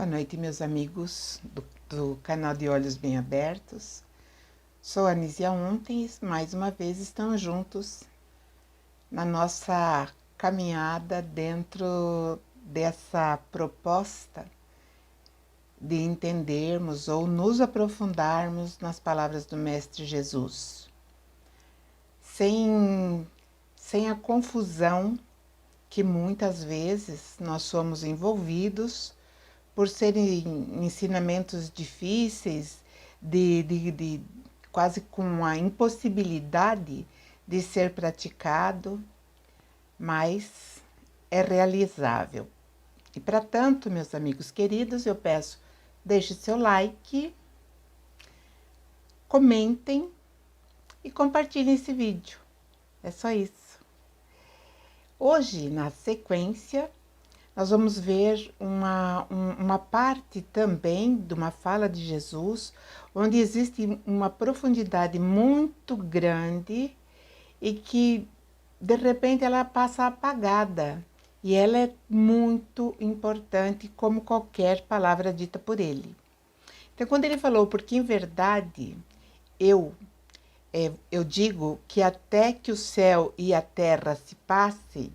Boa noite, meus amigos do canal de Olhos Bem Abertos. Sou a Anísia Untes, mais uma vez estamos juntos na nossa caminhada dentro dessa proposta de entendermos ou nos aprofundarmos nas palavras do Mestre Jesus, sem a confusão que muitas vezes nós somos envolvidos por serem ensinamentos difíceis, de quase com a impossibilidade de ser praticado, mas é realizável. E para tanto, meus amigos queridos, eu peço, deixe seu like, comentem e compartilhem esse vídeo. É só isso. Hoje, na sequência, nós vamos ver uma parte também de uma fala de Jesus, onde existe uma profundidade muito grande e que, de repente, ela passa apagada. E ela é muito importante, como qualquer palavra dita por ele. Então, quando ele falou, porque em verdade eu digo que até que o céu e a terra se passem,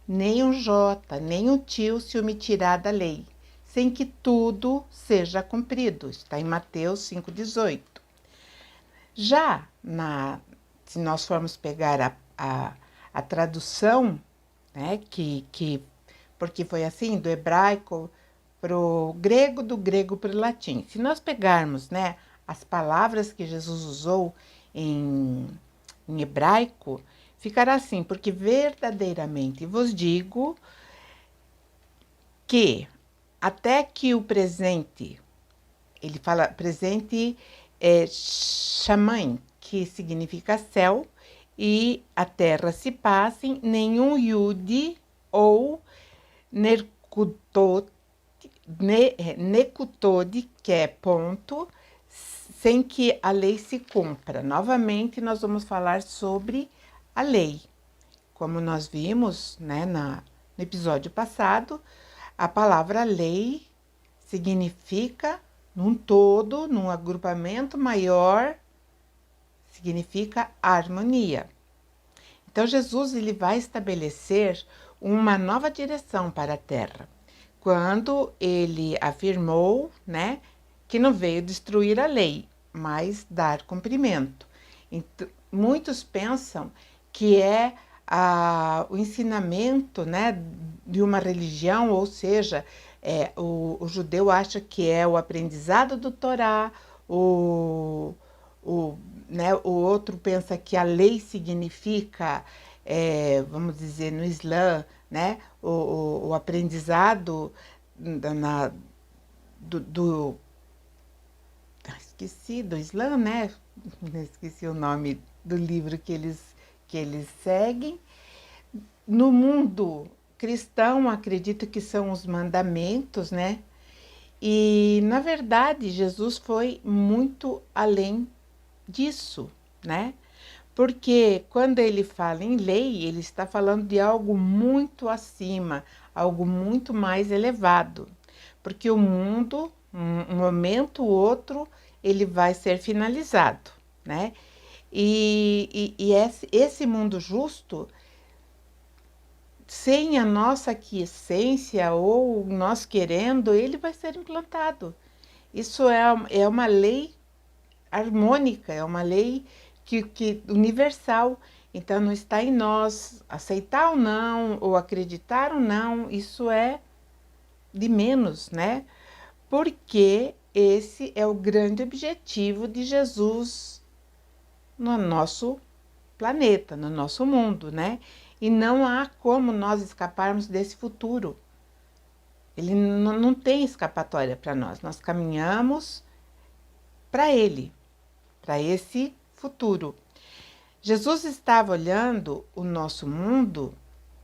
nem um jota, nem um tio se omitirá da lei, sem que tudo seja cumprido. Está em Mateus 5,18. Já se nós formos pegar a tradução, né, porque foi assim, do hebraico para o grego, do grego para o latim. Se nós pegarmos, né, as palavras que Jesus usou em hebraico, ficará assim, porque verdadeiramente vos digo que até que o presente, ele fala presente shaman, que significa céu, e a terra se passem, nenhum yud ou nekutod, que é ponto, sem que a lei se cumpra. Novamente, nós vamos falar sobre a lei. Como nós vimos, né, no episódio passado, a palavra lei significa, num todo, num agrupamento maior, significa harmonia. Então, Jesus ele vai estabelecer uma nova direção para a Terra, quando ele afirmou, né, que não veio destruir a lei, mas dar cumprimento. Então, muitos pensam que é o ensinamento, né, de uma religião, ou seja, o judeu acha que é o aprendizado do Torá, o outro pensa que a lei significa, vamos dizer, no Islã, né, o aprendizado esqueci, do Islã, né? Esqueci o nome do livro que eles seguem. No mundo cristão, acredito que são os mandamentos, né? E, na verdade, Jesus foi muito além disso, né? Porque quando ele fala em lei, ele está falando de algo muito acima, algo muito mais elevado. Porque o mundo, um momento ou outro, ele vai ser finalizado, né? E esse mundo justo, sem a nossa aquiescência ou nós querendo, ele vai ser implantado. Isso é uma lei harmônica, é uma lei que universal. Então, não está em nós aceitar ou não, ou acreditar ou não, isso é de menos, né? Porque esse é o grande objetivo de Jesus no nosso planeta, no nosso mundo, né? E não há como nós escaparmos desse futuro. Ele não tem escapatória para nós. Nós caminhamos para ele, para esse futuro. Jesus estava olhando o nosso mundo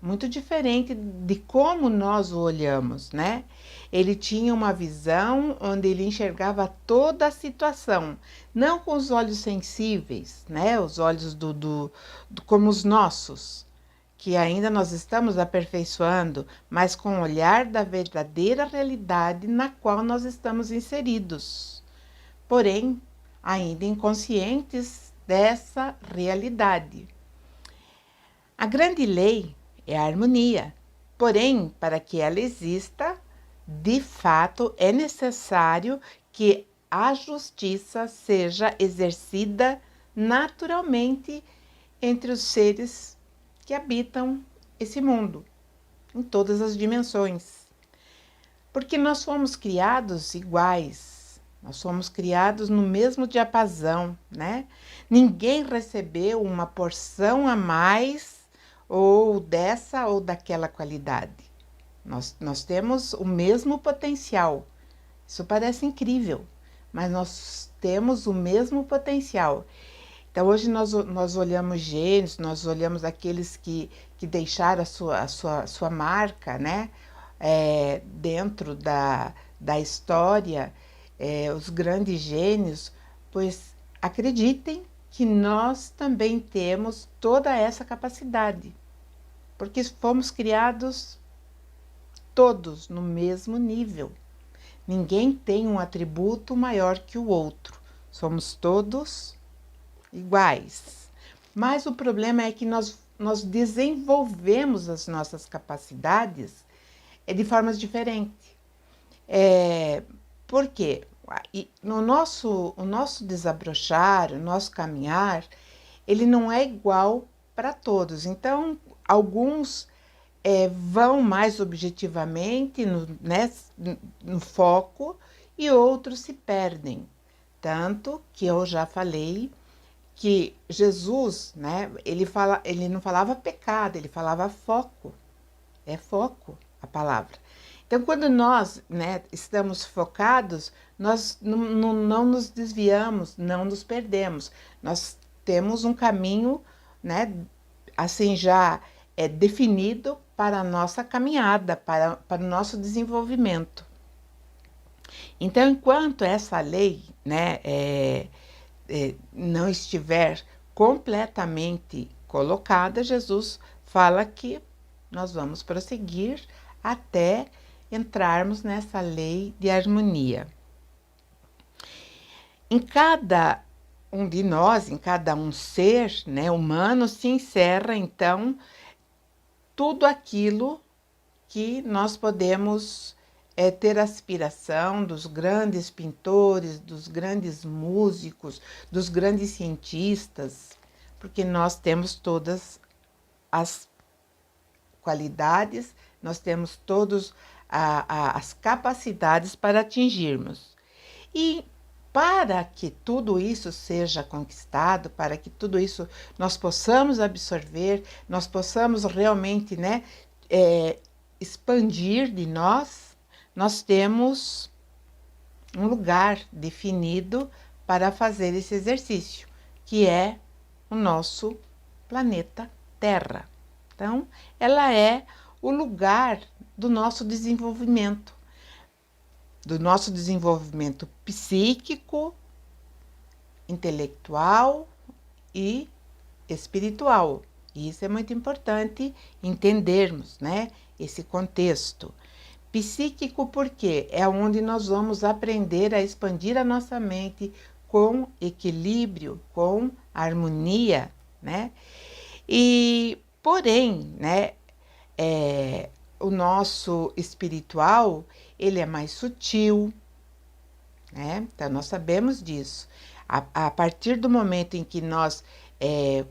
muito diferente de como nós o olhamos, né? Ele tinha uma visão onde ele enxergava toda a situação, não com os olhos sensíveis, né? Os olhos como os nossos, que ainda nós estamos aperfeiçoando, mas com o olhar da verdadeira realidade na qual nós estamos inseridos. Porém, ainda inconscientes dessa realidade. A grande lei é a harmonia, porém, para que ela exista, de fato, é necessário que a justiça seja exercida naturalmente entre os seres que habitam esse mundo, em todas as dimensões. Porque nós fomos criados iguais, nós fomos criados no mesmo diapasão, né? Ninguém recebeu uma porção a mais ou dessa ou daquela qualidade. Nós temos o mesmo potencial. Isso parece incrível, mas nós temos o mesmo potencial. Então, hoje nós olhamos gênios, nós olhamos aqueles que deixaram a sua marca, né? Dentro da história, os grandes gênios, pois acreditem que nós também temos toda essa capacidade, porque fomos criados todos no mesmo nível. Ninguém tem um atributo maior que o outro, somos todos iguais. Mas o problema é que nós desenvolvemos as nossas capacidades de formas diferentes. Por quê? O nosso desabrochar, o nosso caminhar, ele não é igual para todos. Então, alguns vão mais objetivamente no foco e outros se perdem. Tanto que eu já falei que Jesus, né, ele não falava pecado, ele falava foco. É foco a palavra. Então, quando nós, né, estamos focados, nós não nos desviamos, não nos perdemos. Nós temos um caminho, né, assim já definido para a nossa caminhada, para o nosso desenvolvimento. Então, enquanto essa lei, né, não estiver completamente colocada, Jesus fala que nós vamos prosseguir até entrarmos nessa lei de harmonia. Em cada um de nós, em cada um ser, né, humano, se encerra, então, tudo aquilo que nós podemos ter aspiração dos grandes pintores, dos grandes músicos, dos grandes cientistas, porque nós temos todas as qualidades, nós temos todas as capacidades para atingirmos. E para que tudo isso seja conquistado, para que tudo isso nós possamos absorver, nós possamos realmente, né, expandir de nós temos um lugar definido para fazer esse exercício, que é o nosso planeta Terra. Então, ela é o lugar do nosso desenvolvimento psíquico, intelectual e espiritual. E isso é muito importante entendermos, né, esse contexto. Psíquico porque é onde nós vamos aprender a expandir a nossa mente com equilíbrio, com harmonia, né? E, porém, né, o nosso espiritual, ele é mais sutil, né? Então, nós sabemos disso. A partir do momento em que nós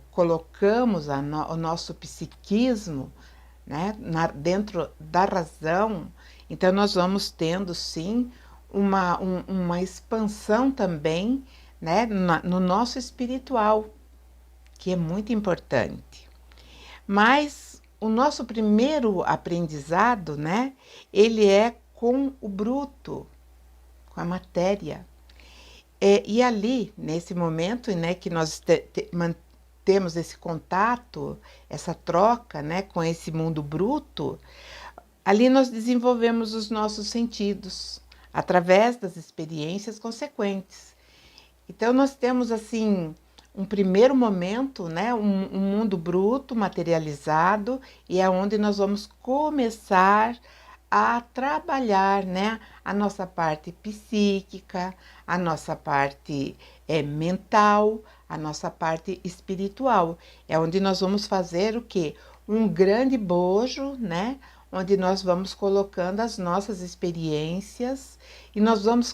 colocamos o nosso psiquismo, né, dentro da razão, então nós vamos tendo, sim, uma expansão também, né, no nosso espiritual, que é muito importante. Mas o nosso primeiro aprendizado, né, ele é com o bruto, com a matéria. E ali, nesse momento, né, que nós temos esse contato, essa troca, né, com esse mundo bruto, ali nós desenvolvemos os nossos sentidos, através das experiências consequentes. Então, nós temos, assim, um primeiro momento, né, um mundo bruto, materializado, e é onde nós vamos começar a trabalhar, né, a nossa parte psíquica, a nossa parte mental, a nossa parte espiritual. É onde nós vamos fazer o quê? Um grande bojo, né, onde nós vamos colocando as nossas experiências e nós vamos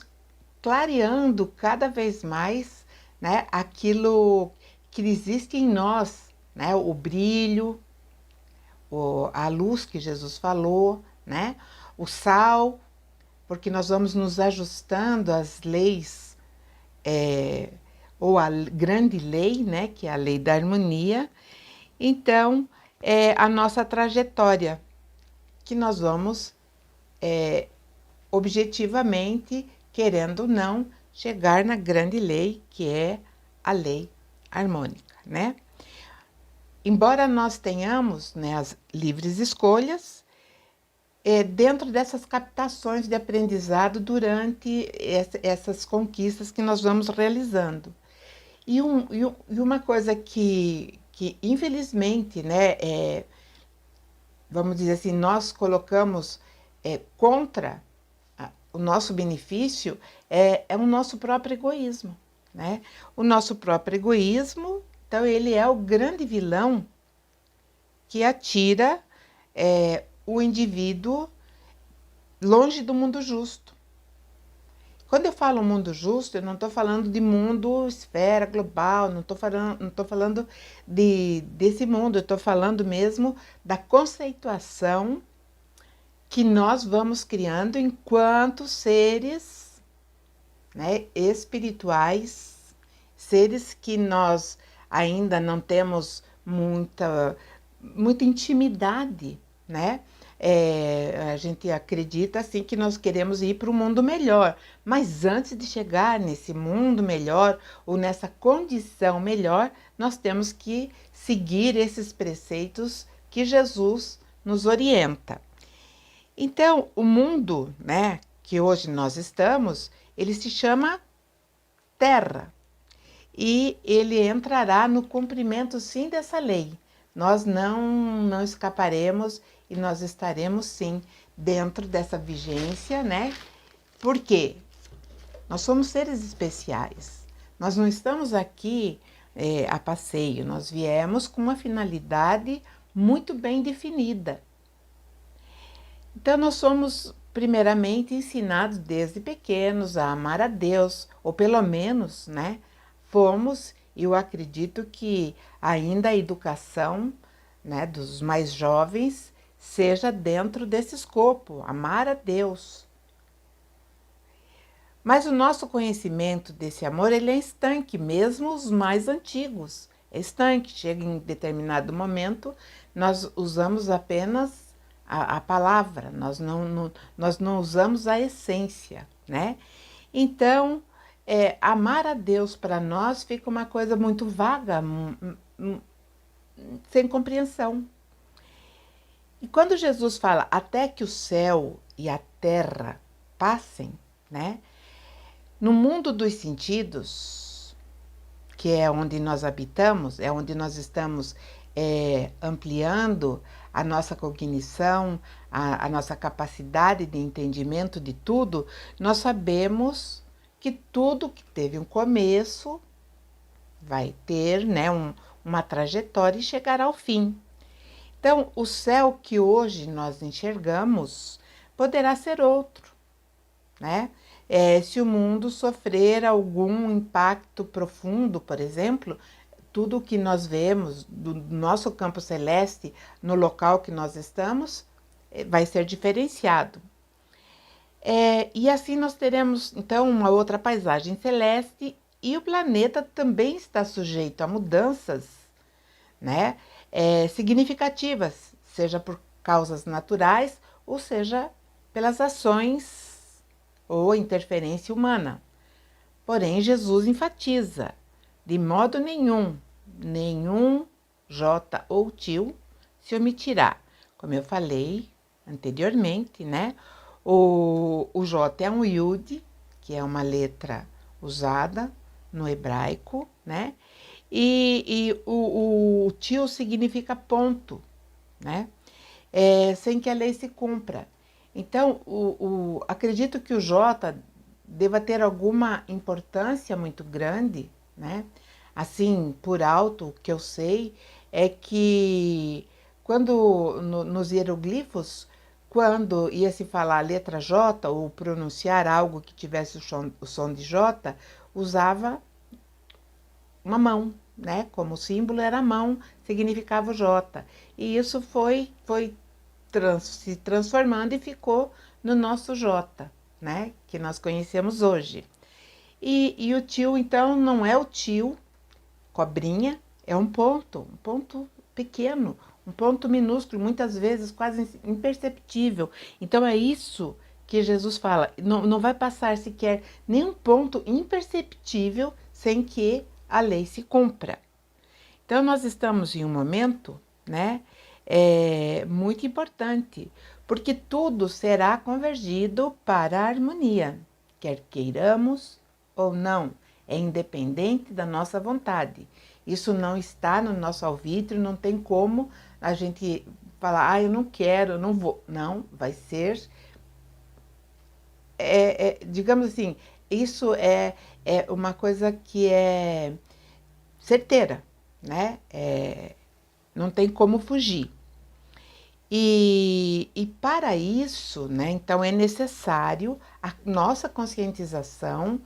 clareando cada vez mais, né, aquilo que existe em nós, né, o brilho, a luz que Jesus falou, né, o sal, porque nós vamos nos ajustando às leis, ou a grande lei, né, que é a lei da harmonia. Então, é a nossa trajetória que nós vamos objetivamente, querendo ou não, chegar na grande lei, que é a lei harmônica, né? Embora nós tenhamos, né, as livres escolhas, dentro dessas captações de aprendizado durante essas conquistas que nós vamos realizando. E uma coisa que infelizmente, né, vamos dizer assim, nós colocamos contra o nosso benefício é o nosso próprio egoísmo, né? O nosso próprio egoísmo, então ele é o grande vilão que atira o indivíduo longe do mundo justo. Quando eu falo mundo justo, eu não estou falando de mundo esfera global, não estou falando desse mundo, eu estou falando mesmo da conceituação que nós vamos criando enquanto seres, né, espirituais, seres que nós ainda não temos muita intimidade, né? A gente acredita assim que nós queremos ir para um mundo melhor, mas antes de chegar nesse mundo melhor ou nessa condição melhor, nós temos que seguir esses preceitos que Jesus nos orienta. Então, o mundo, né, que hoje nós estamos, ele se chama Terra e ele entrará no cumprimento, sim, dessa lei. Nós não escaparemos e nós estaremos, sim, dentro dessa vigência, né? Por quê? Nós somos seres especiais. Nós não estamos aqui a passeio, nós viemos com uma finalidade muito bem definida. Então, nós somos, primeiramente, ensinados desde pequenos a amar a Deus, ou pelo menos, né, fomos, e eu acredito que ainda a educação, né, dos mais jovens seja dentro desse escopo, amar a Deus. Mas o nosso conhecimento desse amor, ele é estanque, mesmo os mais antigos. É estanque, chega em determinado momento, nós usamos apenas a palavra, nós não usamos a essência, né? Então, amar a Deus para nós fica uma coisa muito vaga, sem compreensão. E quando Jesus fala até que o céu e a terra passem, né? No mundo dos sentidos, que é onde nós habitamos, é onde nós estamos ampliando a nossa cognição, a nossa capacidade de entendimento de tudo, nós sabemos que tudo que teve um começo vai ter, né, uma trajetória e chegará ao fim. Então, o céu que hoje nós enxergamos poderá ser outro, né? Se o mundo sofrer algum impacto profundo, por exemplo, tudo o que nós vemos do nosso campo celeste no local que nós estamos vai ser diferenciado. E assim nós teremos, então, uma outra paisagem celeste e o planeta também está sujeito a mudanças, né, significativas, seja por causas naturais ou seja pelas ações ou interferência humana. Porém, Jesus enfatiza, de modo nenhum J ou tio se omitirá. Como eu falei anteriormente, né? O J é um Yud, que é uma letra usada no hebraico, né? e o tio significa ponto, né? Sem que a lei se cumpra. Então, acredito que o J deva ter alguma importância muito grande, né? Assim, por alto, o que eu sei é que quando nos hieroglifos, quando ia se falar a letra J ou pronunciar algo que tivesse o som de J, usava uma mão, né? Como símbolo era a mão, significava o J. E isso foi se transformando e ficou no nosso J, né? Que nós conhecemos hoje. E o tio, então, não é o tio, cobrinha, é um ponto pequeno, um ponto minúsculo, muitas vezes quase imperceptível. Então é isso que Jesus fala, não vai passar sequer nenhum ponto imperceptível sem que a lei se cumpra. Então nós estamos em um momento, né, muito importante, porque tudo será convergido para a harmonia, quer queiramos ou não, é independente da nossa vontade. Isso não está no nosso arbítrio, não tem como a gente falar, eu não quero, eu não vou. Não, vai ser, digamos assim, isso é uma coisa que é certeira, né? Não tem como fugir. E para isso, né, então é necessário a nossa conscientização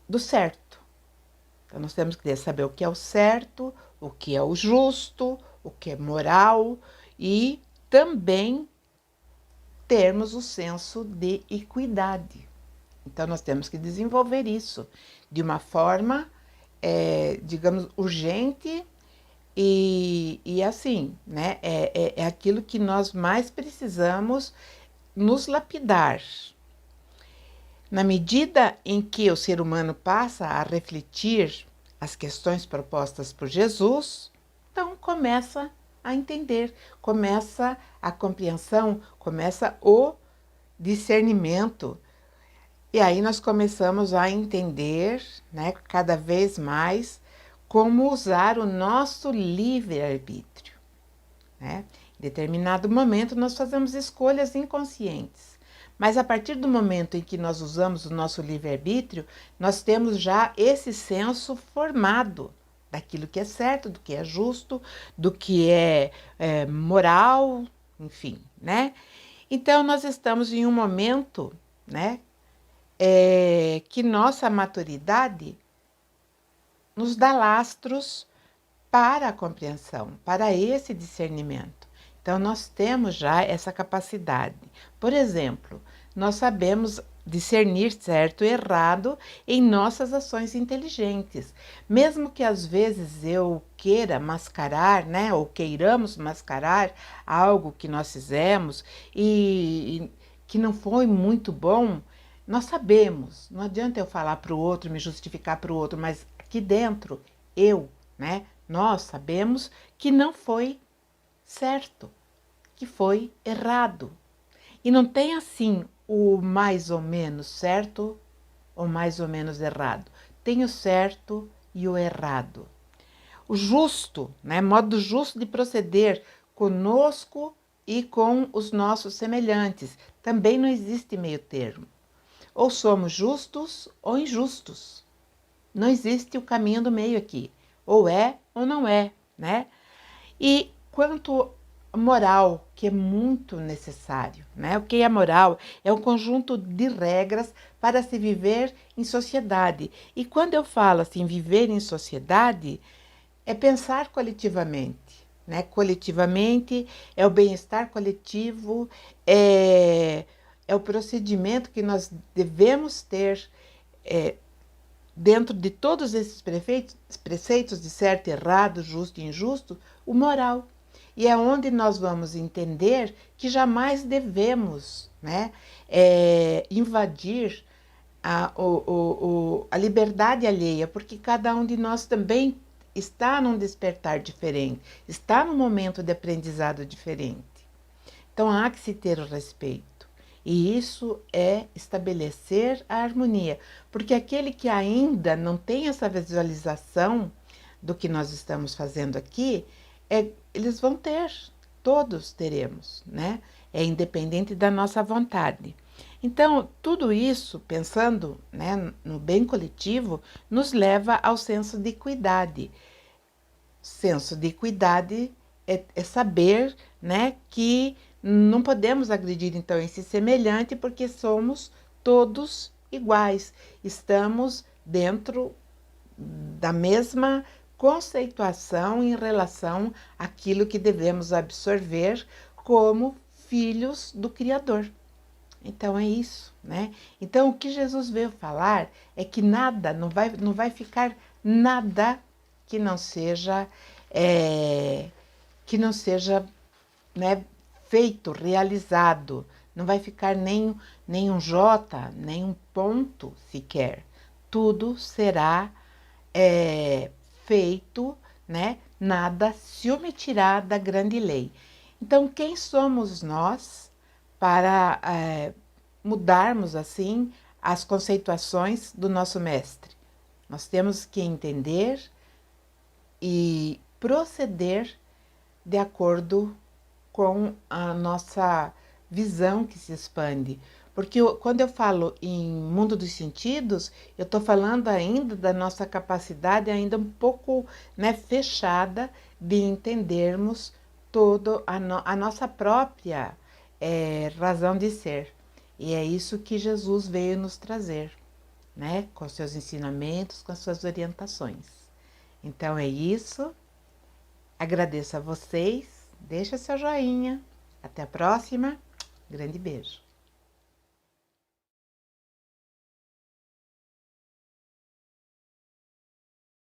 do certo. Então nós temos que saber o que é o certo, o que é o justo, o que é moral e também termos o senso de equidade. Então nós temos que desenvolver isso de uma forma, digamos, urgente e assim, né? É aquilo que nós mais precisamos nos lapidar. Na medida em que o ser humano passa a refletir as questões propostas por Jesus, então começa a entender, começa a compreensão, começa o discernimento. E aí nós começamos a entender, né, cada vez mais como usar o nosso livre-arbítrio, né? Em determinado momento nós fazemos escolhas inconscientes, mas a partir do momento em que nós usamos o nosso livre-arbítrio, nós temos já esse senso formado daquilo que é certo, do que é justo, do que é moral, enfim, né? Então nós estamos em um momento, né, que nossa maturidade nos dá lastros para a compreensão, para esse discernimento. Então, nós temos já essa capacidade. Por exemplo, nós sabemos discernir certo e errado em nossas ações inteligentes. Mesmo que às vezes eu queira mascarar, né, ou queiramos mascarar algo que nós fizemos e que não foi muito bom, nós sabemos. Não adianta eu falar para o outro, me justificar para o outro, mas aqui dentro, eu, né, nós sabemos que não foi certo, que foi errado. E não tem assim o mais ou menos certo ou mais ou menos errado. Tem o certo e o errado. O justo, né, modo justo de proceder conosco e com os nossos semelhantes. Também não existe meio termo. Ou somos justos ou injustos. Não existe o caminho do meio aqui. Ou é ou não é, né? E quanto à moral, que é muito necessário, né? O que é moral? É um conjunto de regras para se viver em sociedade. E quando eu falo assim, viver em sociedade, é pensar coletivamente, né? Coletivamente é o bem-estar coletivo, é o procedimento que nós devemos ter dentro de todos esses preceitos de certo e errado, justo e injusto, o moral. E é onde nós vamos entender que jamais devemos, né, invadir a liberdade alheia, porque cada um de nós também está num despertar diferente, está num momento de aprendizado diferente. Então há que se ter o respeito. E isso é estabelecer a harmonia, porque aquele que ainda não tem essa visualização do que nós estamos fazendo aqui, eles vão ter, todos teremos, né? É independente da nossa vontade. Então, tudo isso, pensando, né, no bem coletivo, nos leva ao senso de equidade. Senso de equidade é saber, né, que não podemos agredir então esse semelhante porque somos todos iguais. Estamos dentro da mesma conceituação em relação àquilo que devemos absorver como filhos do Criador. Então é isso, né? Então o que Jesus veio falar é que nada, não vai ficar nada que não seja, que não seja, né, feito, realizado. Não vai ficar nem um J, nem um ponto sequer. Tudo será feito, né? Nada se omitirá da grande lei. Então, quem somos nós para mudarmos assim as conceituações do nosso mestre? Nós temos que entender e proceder de acordo com a nossa visão que se expande. Porque quando eu falo em mundo dos sentidos, eu estou falando ainda da nossa capacidade ainda um pouco, né, fechada de entendermos todo a nossa própria razão de ser. E é isso que Jesus veio nos trazer, né, com seus ensinamentos, com as suas orientações. Então é isso. Agradeço a vocês. Deixa seu joinha. Até a próxima. Grande beijo.